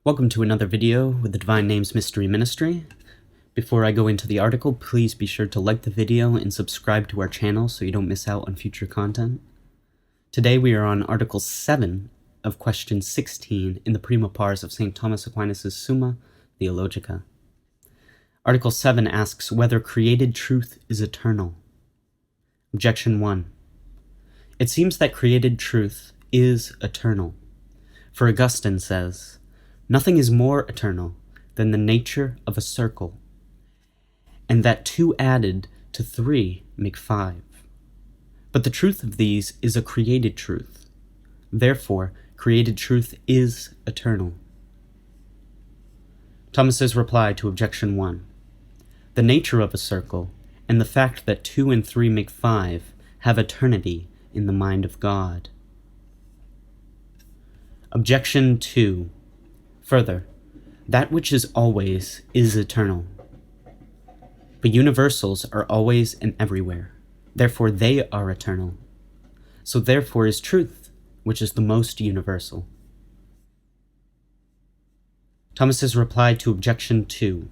Welcome to another video with the Divine Names Mystery Ministry. Before I go into the article, please be sure to like the video and subscribe to our channel so you don't miss out on future content. Today we are on Article 7 of Question 16 in the Prima Pars of St. Thomas Aquinas' Summa Theologica. Article 7 asks whether created truth is eternal. Objection 1. It seems that created truth is eternal. For Augustine says, "Nothing is more eternal than the nature of a circle, and that 2 added to 3 make 5. But the truth of these is a created truth. Therefore, created truth is eternal." Thomas's reply to Objection 1. The nature of a circle, and the fact that 2 and 3 make 5, have eternity in the mind of God. Objection 2. Further, that which is always is eternal. But universals are always and everywhere. Therefore they are eternal. So therefore is truth, which is the most universal. Thomas's reply to Objection 2.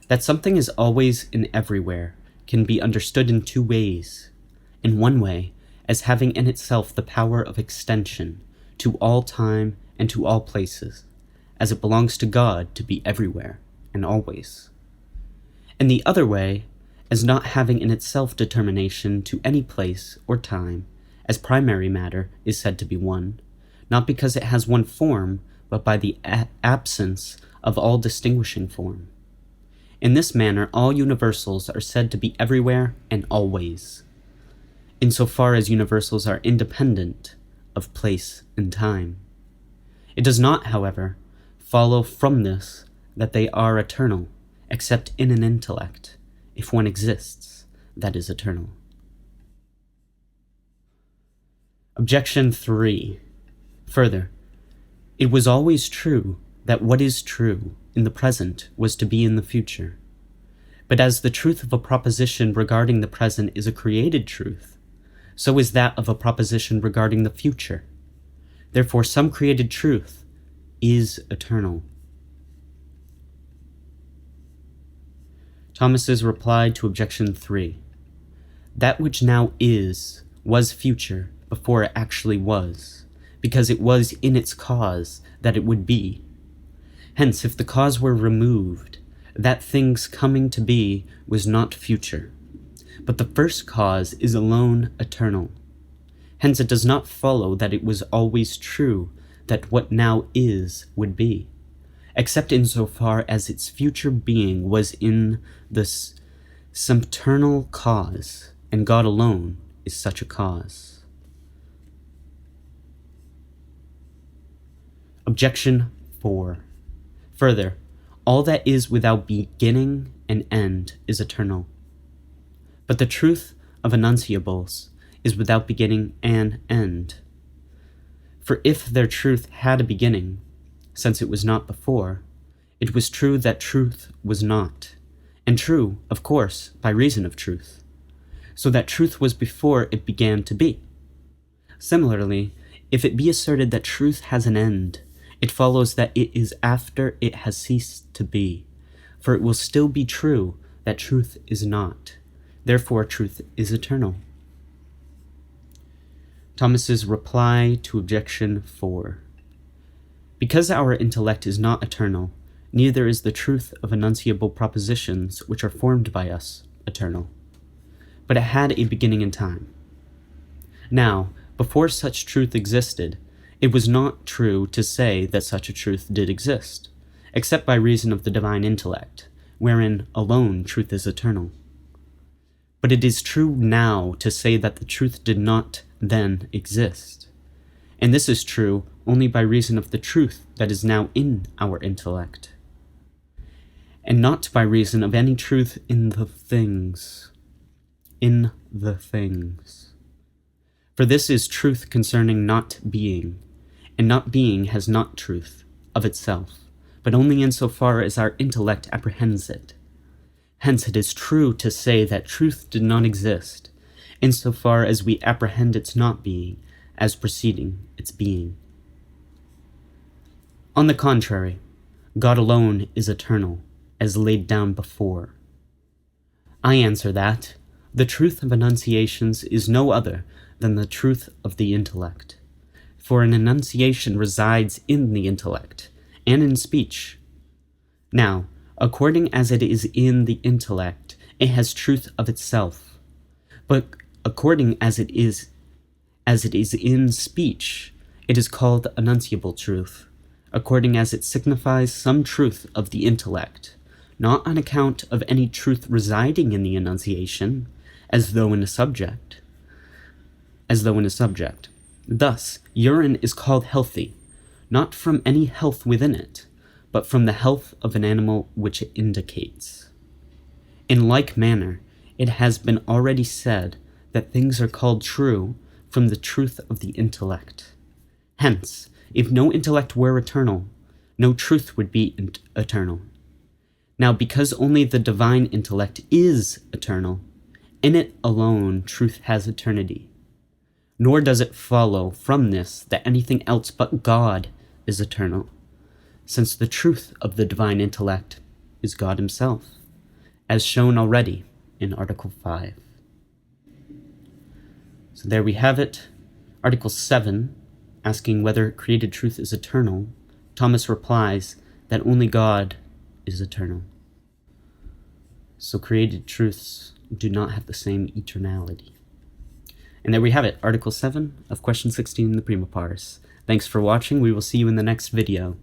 That something is always and everywhere can be understood in 2 ways. In one way, as having in itself the power of extension to all time and to all places, as it belongs to God to be everywhere and always. In the other way, as not having in itself determination to any place or time, as primary matter is said to be one, not because it has one form, but by the absence of all distinguishing form. In this manner, all universals are said to be everywhere and always, insofar as universals are independent of place and time. It does not, however, follow from this that they are eternal, except in an intellect, if one exists, that is eternal. Objection 3. Further, it was always true that what is true in the present was to be in the future. But as the truth of a proposition regarding the present is a created truth, so is that of a proposition regarding the future. Therefore, some created truth is eternal. Thomas's reply to Objection 3. That which now is was future before it actually was, because it was in its cause that it would be. Hence, if the cause were removed, that thing's coming to be was not future, but the first cause is alone eternal. Hence it does not follow that it was always true that what now is would be, except insofar as its future being was in this sempiternal cause, and God alone is such a cause. Objection 4. Further, all that is without beginning and end is eternal. But the truth of enunciables is without beginning and end. For if their truth had a beginning, since it was not before, it was true that truth was not, and true, of course, by reason of truth, so that truth was before it began to be. Similarly, if it be asserted that truth has an end, it follows that it is after it has ceased to be, for it will still be true that truth is not. Therefore, truth is eternal. Thomas's reply to Objection 4. Because our intellect is not eternal, neither is the truth of enunciable propositions which are formed by us eternal, but it had a beginning in time. Now, before such truth existed, it was not true to say that such a truth did exist, except by reason of the divine intellect, wherein alone truth is eternal. But it is true now to say that the truth did not then exist, and this is true only by reason of the truth that is now in our intellect, and not by reason of any truth in the things. For this is truth concerning not being, and not being has not truth of itself, but only insofar as our intellect apprehends it. Hence it is true to say that truth did not exist, insofar as we apprehend its not being as preceding its being. On the contrary, God alone is eternal, as laid down before. I answer that the truth of enunciations is no other than the truth of the intellect. For an enunciation resides in the intellect, and in speech. Now, according as it is in the intellect, it has truth of itself. But according as it is in speech, it is called enunciable truth, according as it signifies some truth of the intellect, not on account of any truth residing in the enunciation, as though in a subject. Thus, urine is called healthy, not from any health within it, but from the health of an animal which it indicates. In like manner, it has been already said that things are called true from the truth of the intellect. Hence, if no intellect were eternal, no truth would be eternal. Now, because only the divine intellect is eternal, in it alone truth has eternity. Nor does it follow from this that anything else but God is eternal, since the truth of the divine intellect is God himself, as shown already in Article 5. So there we have it. Article 7, asking whether created truth is eternal, Thomas replies that only God is eternal. So created truths do not have the same eternality. And there we have it, Article 7 of Question 16 in the Prima Pars. Thanks for watching. We will see you in the next video.